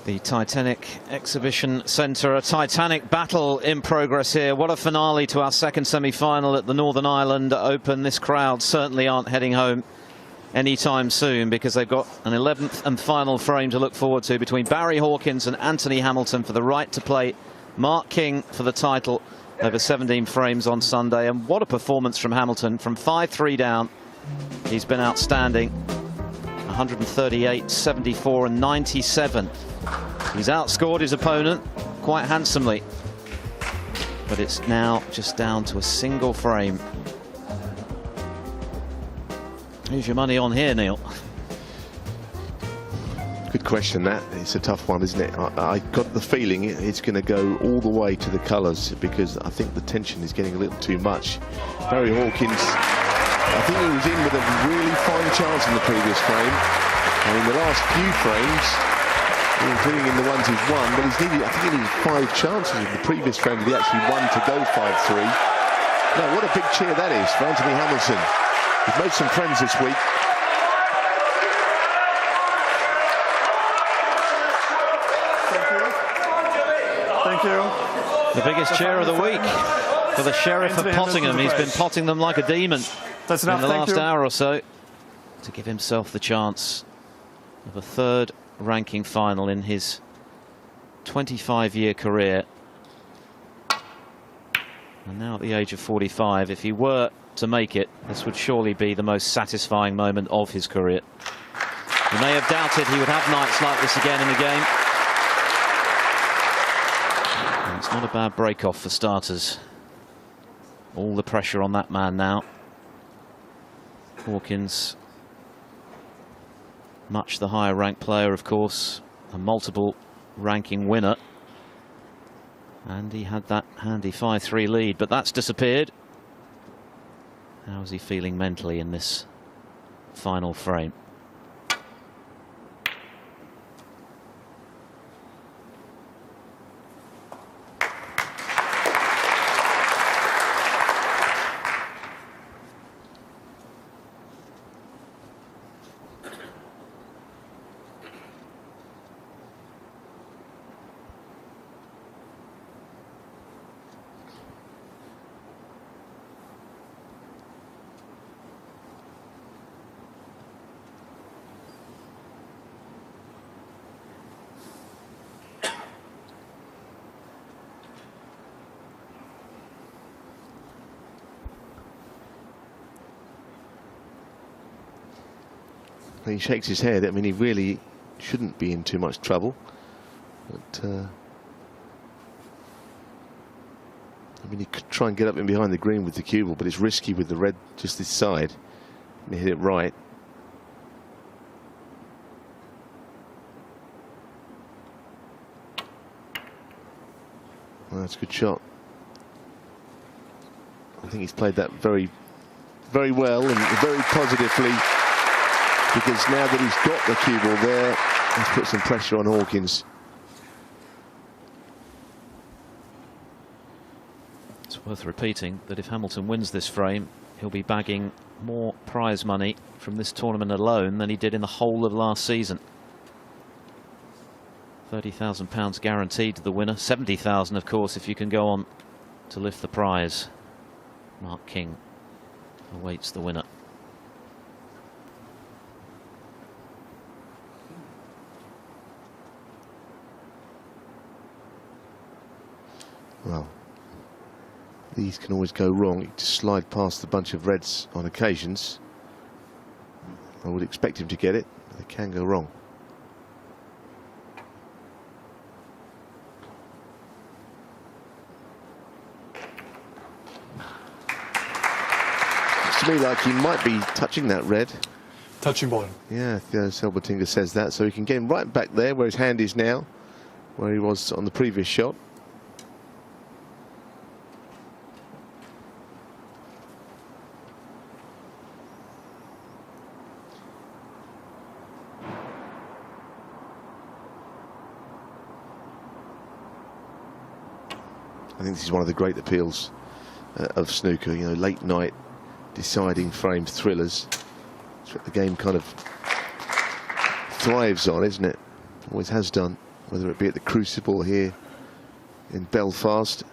The Titanic Exhibition Centre, a titanic battle in progress here. What a finale to our second semi-final at the Northern Ireland Open. This crowd certainly aren't heading home anytime soon, because they've got an 11th and final frame to look forward to between Barry Hawkins and Anthony Hamilton for the right to play Mark King for the title over 17 frames on Sunday. And what a performance from Hamilton. From 5-3 down, he's been outstanding. 138, 74 and 97. He's outscored his opponent quite handsomely, but it's now just down to a single frame. Who's your money on here, Neil? Good question, that. It's a tough one, isn't it? I got the feeling it's going to go all the way to the colours, because I think the tension is getting a little too much. Barry Hawkins, I think he was in with a really fine chance in the previous frame, and in the last few frames, including in the ones he's won, but he's needed, I think he needed 5 chances in the previous frame that he actually won to go 5-3. Now, what a big cheer that is for Anthony Hamilton. He's made some friends this week. Thank you. The biggest cheer of the week for the Sheriff of Pottingham. He's been potting them like a demon in the last hour or so to give himself the chance of a 3rd ranking final in his 25-year career. And now at the age of 45, if he were to make it, this would surely be the most satisfying moment of his career. He may have doubted he would have nights like this again in the game. And it's not a bad break-off for starters. All the pressure on that man now. Hawkins, much the higher ranked player, of course, a multiple ranking winner. And he had that handy 5-3 lead, but that's disappeared. How is he feeling mentally in this final frame? He shakes his head. I mean, he really shouldn't be in too much trouble. But I mean, he could try and get up in behind the green with the cue ball, but it's risky with the red just this side. And he hit it right. Well, that's a good shot. I think he's played that very, very well and very positively, because now that he's got the cue ball there, he's put some pressure on Hawkins. It's worth repeating that if Hamilton wins this frame, he'll be bagging more prize money from this tournament alone than he did in the whole of last season. £30,000 guaranteed to the winner. 70,000, of course, if you can go on to lift the prize. Mark King awaits the winner. Well, these can always go wrong. You just slide past a bunch of reds on occasions. I would expect him to get it, but they can go wrong. Looks to me like he might be touching that red. Touching ball. Yeah, Selbertinga says that, so he can get him right back there where his hand is now, where he was on the previous shot. I think this is one of the great appeals of snooker, you know, late night deciding frame thrillers. It's what the game kind of thrives on, isn't it? Always has done. whether it be at the Crucible here in Belfast.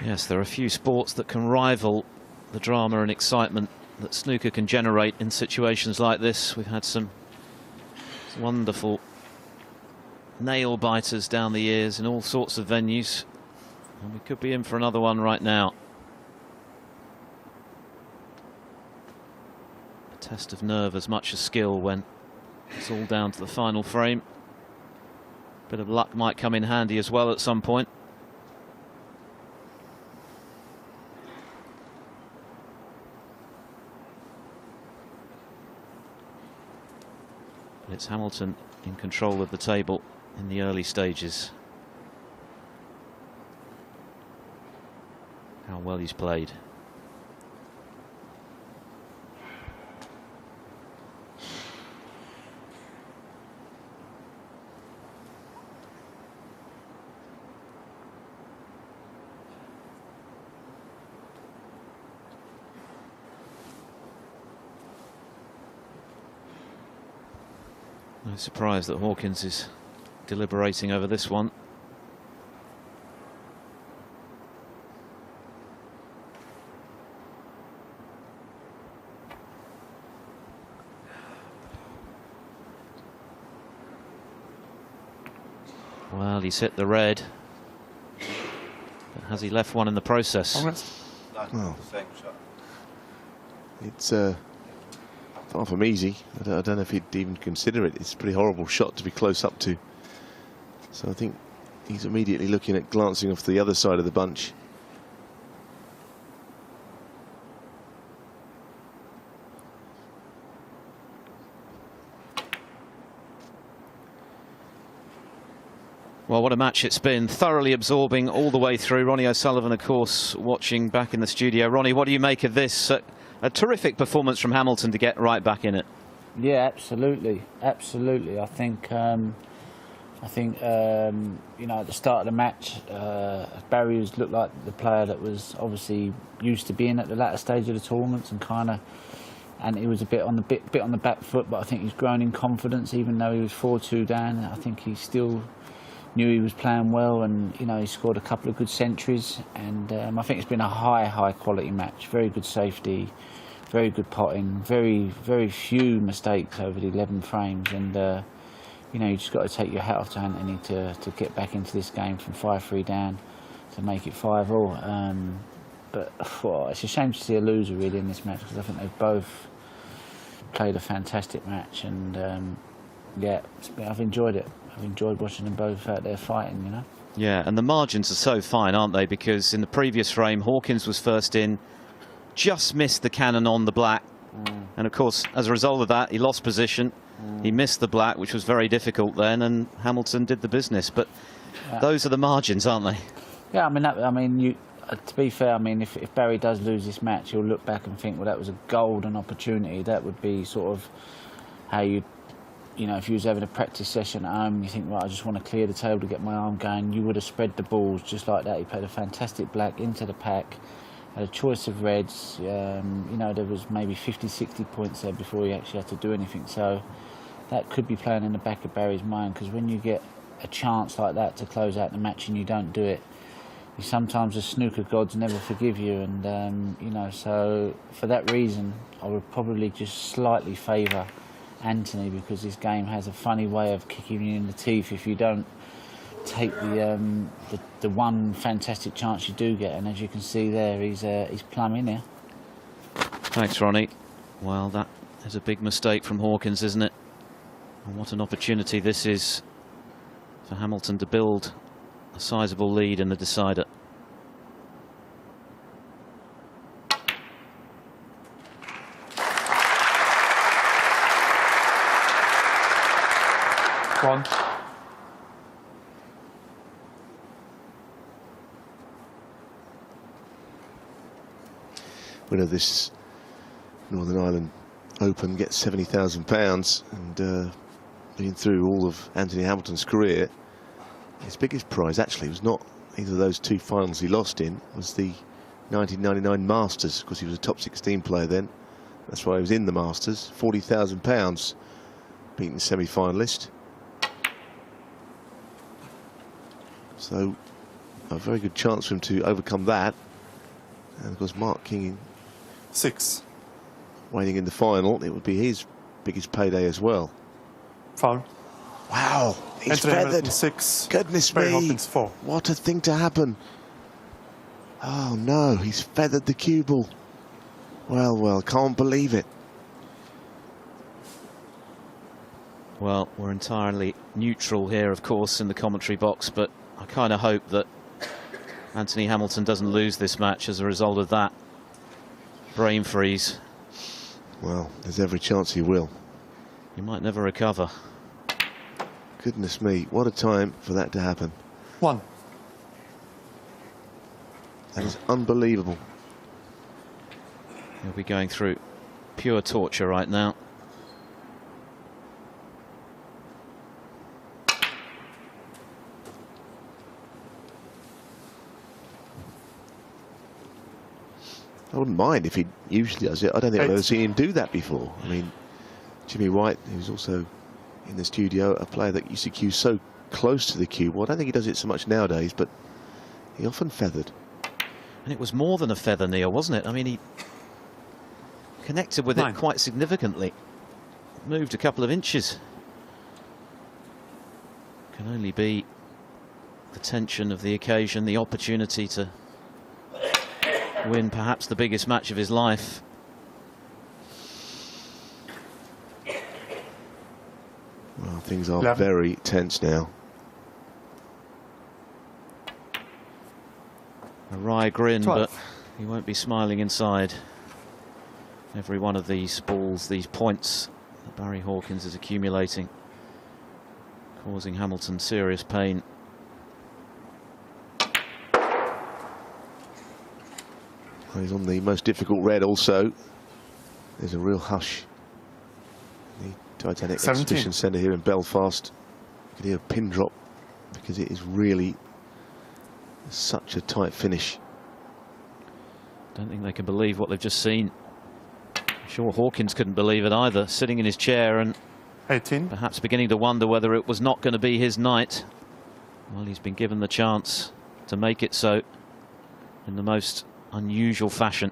Yes, there are a few sports that can rival the drama and excitement that snooker can generate in situations like this. We've had some wonderful nail biters down the years in all sorts of venues, and we could be in for another one right now. A test of nerve as much as skill when it's all down to the final frame. Bit of luck might come in handy as well at some point. But it's Hamilton in control of the table in the early stages. How well he's played. No surprise that Hawkins is deliberating over this one. Well, he's hit the red, but has he left one in the process? Well, it's far from easy. I don't know if he'd even consider it. It's a pretty horrible shot to be close up to. So I think he's immediately looking at glancing off to the other side of the bunch. Well, what a match it's been. Thoroughly absorbing all the way through. Ronnie O'Sullivan, of course, watching back in the studio. Ronnie, what do you make of this? A terrific performance from Hamilton to get right back in it. Yeah, absolutely, absolutely. I think you know, at the start of the match, Barry looked like the player that was obviously used to being at the latter stage of the tournaments, and he was a bit on the back foot. But I think he's grown in confidence, even though he was 4-2 down. I think he still knew he was playing well, and you know, he scored a couple of good centuries, and I think it's been a high quality match. Very good safety, very good potting, very few mistakes over the 11 frames, and you know, you just got to take your hat off to Anthony to get back into this game from 5-3 down to make it 5-all. But well, it's a shame to see a loser really in this match, because I think they've both played a fantastic match, and yeah, I've enjoyed it. I've enjoyed watching them both out there fighting, you know. Yeah, and the margins are so fine, aren't they? Because in the previous frame, Hawkins was first in, just missed the cannon on the black. And of course, as a result of that, he lost position. He missed the black, which was very difficult then, and Hamilton did the business. But those are the margins, aren't they? Yeah, to be fair, I mean, if Barry does lose this match, he'll look back and think, well, that was a golden opportunity. That would be sort of how you know, if you was having a practice session at home, you think, right, I just want to clear the table to get my arm going, you would have spread the balls just like that. He played a fantastic black into the pack, had a choice of reds. You know, there was maybe 50-60 points there before he actually had to do anything. So that could be playing in the back of Barry's mind, because when you get a chance like that to close out the match and you don't do it, sometimes the snooker gods never forgive you. And you know, so for that reason, I would probably just slightly favour Anthony, because this game has a funny way of kicking you in the teeth if you don't take the one fantastic chance you do get. And as you can see there, he's plumb in here. Thanks, Ronnie. Well, that is a big mistake from Hawkins, isn't it? And what an opportunity this is for Hamilton to build a sizable lead in the decider. One. Winner of this Northern Ireland Open gets £70,000, and looking through all of Anthony Hamilton's career, his biggest prize actually was not either of those two finals he lost in, was the 1999 Masters, because he was a top 16 player then. That's why he was in the Masters. £40,000, beaten semi-finalist. So a very good chance for him to overcome that. And of course Mark King 6. waiting in the final. It would be his biggest payday as well. Foul. Wow, he's Anthony feathered. Hamilton 6. Goodness Barry me. Hawkins 4. What a thing to happen. Oh no, he's feathered the cue ball. Well, well, can't believe it. Well, we're entirely neutral here, of course, in the commentary box, but I kind of hope that Anthony Hamilton doesn't lose this match as a result of that brain freeze. Well, there's every chance he will. He might never recover. Goodness me, what a time for that to happen. 1. That is unbelievable. He'll be going through pure torture right now. I wouldn't mind if he usually does it. I don't think I've 8. ever seen him do that before. I mean, Jimmy White, who's also in the studio, a player that used to cue so close to the cue. Well, I don't think he does it so much nowadays, but he often feathered. And it was more than a feather, Neil, wasn't it? I mean, he connected with 9. it quite significantly. Moved a couple of inches. Can only be the tension of the occasion, the opportunity to win perhaps the biggest match of his life. Well, things are 11. very tense now. A wry grin, 12. but he won't be smiling inside. Every one of these balls, these points that Barry Hawkins is accumulating, causing Hamilton serious pain. Well, he's on the most difficult red also. There's a real hush. The Titanic 17. Exhibition Centre here in Belfast. You can hear a pin drop because it is really such a tight finish. Don't think they can believe what they've just seen. I'm sure Hawkins couldn't believe it either, sitting in his chair and 18. perhaps beginning to wonder whether it was not going to be his night. Well, he's been given the chance to make it so in the most unusual fashion.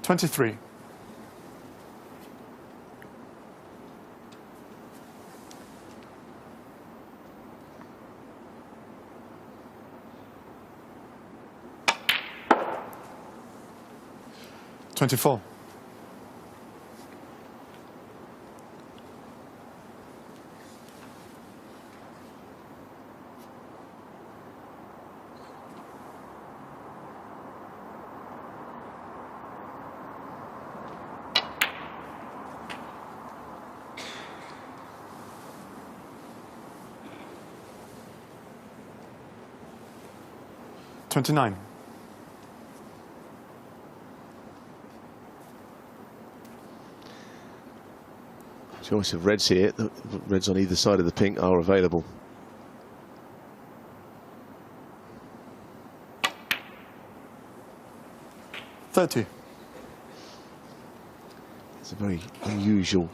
$23. $24. $29. Choice of reds here. The reds on either side of the pink are available. $30. It's a very unusual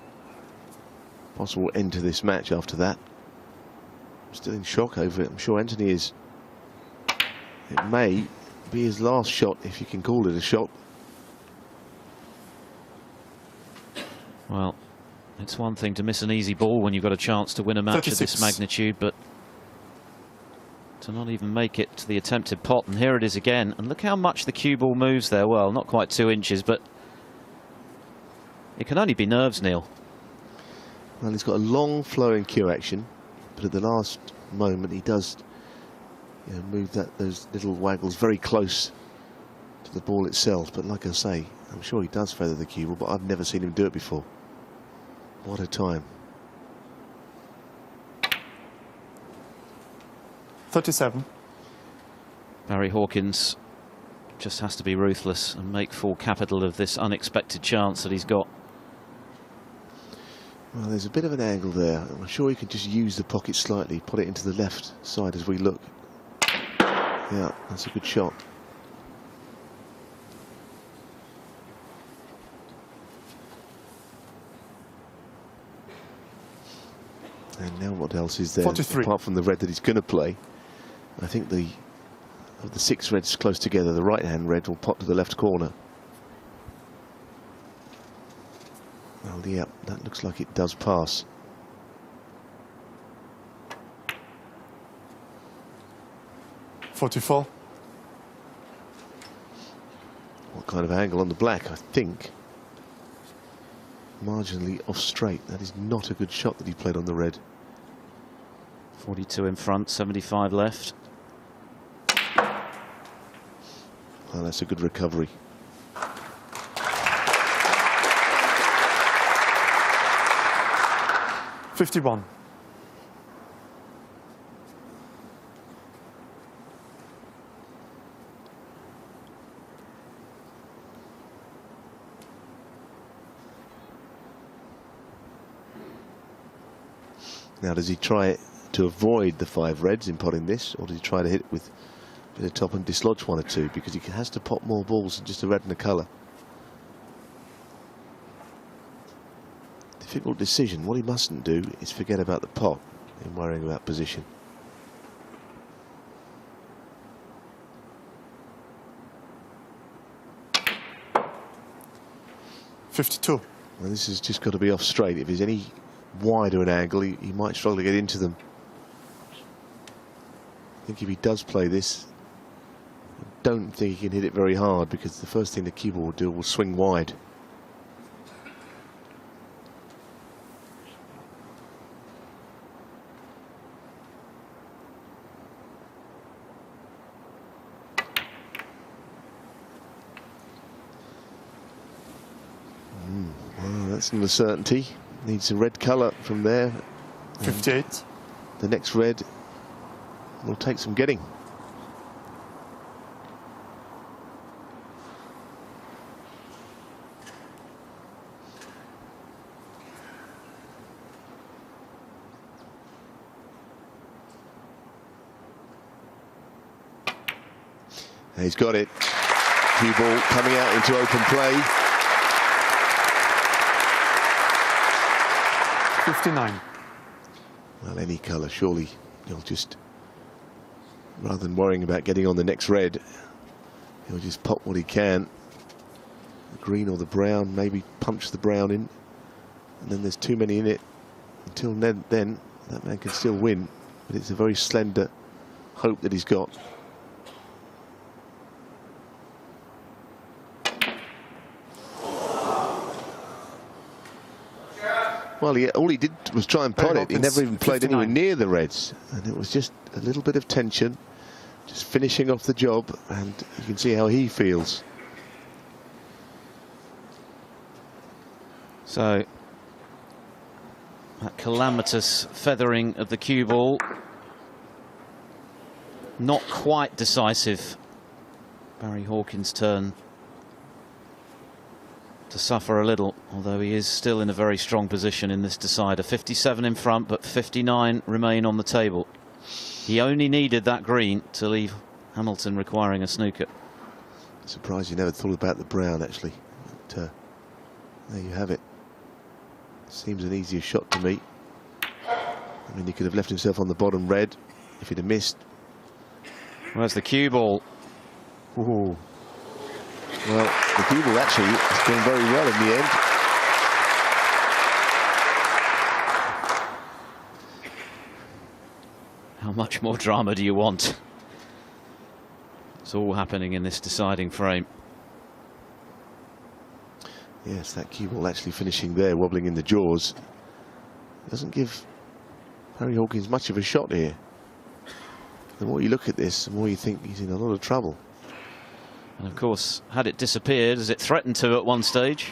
possible end to this match after that. I'm still in shock over it. I'm sure Anthony is. It may be his last shot, if you can call it a shot. Well, it's one thing to miss an easy ball when you've got a chance to win a match 36. of this magnitude, but to not even make it to the attempted pot. And here it is again. And look how much the cue ball moves there. Well, not quite 2 inches, but it can only be nerves, Neil. Well, he's got a long flowing cue action, but at the last moment he does, you know, move those little waggles very close to the ball itself. But like I say, I'm sure he does feather the cue ball, but I've never seen him do it before. What a time. 37. Barry Hawkins just has to be ruthless and make full capital of this unexpected chance that he's got. Well, there's a bit of an angle there. I'm sure he can just use the pocket slightly, put it into the left side as we look. Yeah, that's a good shot. And now what else is there 43. apart from the red that he's going to play? I think of the 6 reds close together, the right-hand red will pop to the left corner. Well, yeah, that looks like it does pass. $44. What kind of angle on the black? I think marginally off straight. That is not a good shot that he played on the red. 42 in front, 75 left. Well, that's a good recovery. $51. Now, does he try to avoid the 5 reds in potting this, or does he try to hit it with a bit of top and dislodge 1 or 2? Because he has to pot more balls than just a red and a colour. Difficult decision. What he mustn't do is forget about the pot in worrying about position. $52. Well, this has just got to be off straight. If there's any wider an angle, he might struggle to get into them. I think if he does play this, I don't think he can hit it very hard, because the first thing the cue ball will do will swing wide. Well, that's not a certainty. Needs a red colour from there. 58. The next red will take some getting. And he's got it. Cue ball coming out into open play. 59. Well, any colour, surely he'll just, rather than worrying about getting on the next red, he'll just pop what he can. The green or the brown, maybe punch the brown in, and then there's too many in it. Until then, that man can still win, but it's a very slender hope that he's got. Well, all he did was try and pot it. He never even played 59. anywhere near the reds. And it was just a little bit of tension, just finishing off the job, and you can see how he feels. So, that calamitous feathering of the cue ball, not quite decisive. Barry Hawkins' turn to suffer a little, although he is still in a very strong position in this decider. 57 in front, but 59 remain on the table. He only needed that green to leave Hamilton requiring a snooker. Surprised you never thought about the brown, actually. But, there you have it. Seems an easier shot to me. I mean, he could have left himself on the bottom red if he'd have missed. Where's the cue ball? Ooh. Well, the cue ball actually is doing very well in the end. How much more drama do you want? It's all happening in this deciding frame. Yes, that cue ball actually finishing there, wobbling in the jaws. Doesn't give Barry Hawkins much of a shot here. The more you look at this, the more you think he's in a lot of trouble. And of course, had it disappeared, as it threatened to at one stage,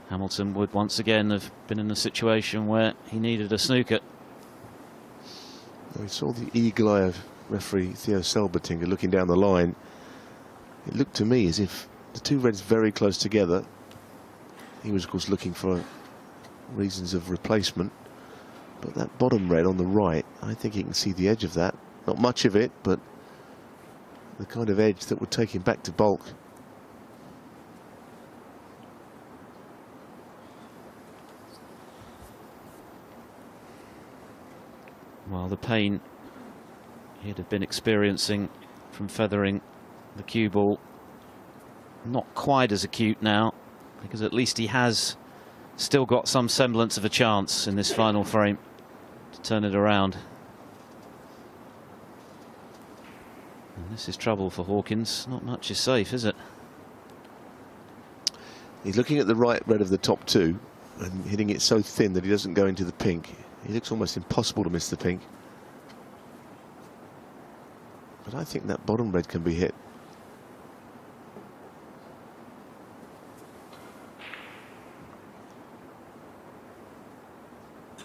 Hamilton would once again have been in a situation where he needed a snooker. We saw the eagle eye of referee Theo Selbertinger looking down the line. It looked to me as if the two reds very close together. He was, of course, looking for reasons of replacement. But that bottom red on the right, I think he can see the edge of that. Not much of it, but the kind of edge that would take him back to bulk. Well, the pain he'd have been experiencing from feathering the cue ball, not quite as acute now, because at least he has still got some semblance of a chance in this final frame to turn it around. And this is trouble for Hawkins. Not much is safe, is it? He's looking at the right red of the top two and hitting it so thin that he doesn't go into the pink. He looks almost impossible to miss the pink. But I think that bottom red can be hit.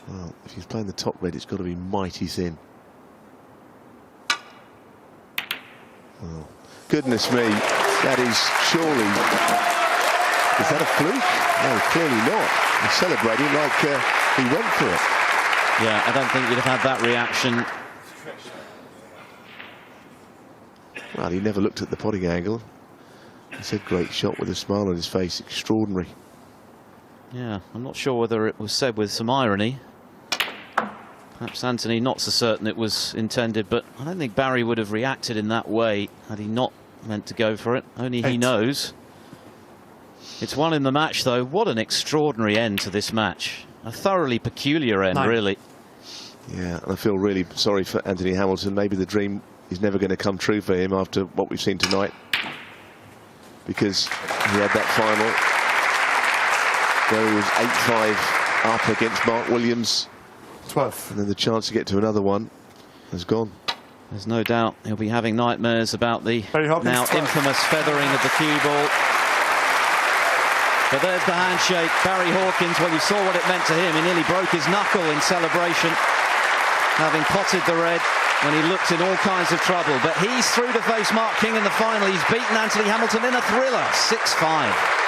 Well, if he's playing the top red, it's got to be mighty thin. Oh, goodness me, that is surely... Is that a fluke? No, clearly not. He's celebrating like he went for it. Yeah, I don't think you'd have had that reaction. Well, he never looked at the potting angle. He said, great shot with a smile on his face. Extraordinary. Yeah, I'm not sure whether it was said with some irony. Perhaps Anthony not so certain it was intended, but I don't think Barry would have reacted in that way had he not meant to go for it. Only he knows. It's one in the match, though. What an extraordinary end to this match. A thoroughly peculiar end, really. Yeah, and I feel really sorry for Anthony Hamilton. Maybe the dream is never going to come true for him after what we've seen tonight, because he had that final where he was 8-5 up against Mark Williams. 12. And then the chance to get to another one has gone. There's no doubt he'll be having nightmares about the now infamous feathering of the cue ball. But there's the handshake. Barry Hawkins, well, you saw what it meant to him. He nearly broke his knuckle in celebration, having potted the red when he looked in all kinds of trouble. But he's through to face Mark King in the final. He's beaten Anthony Hamilton in a thriller, 6-5.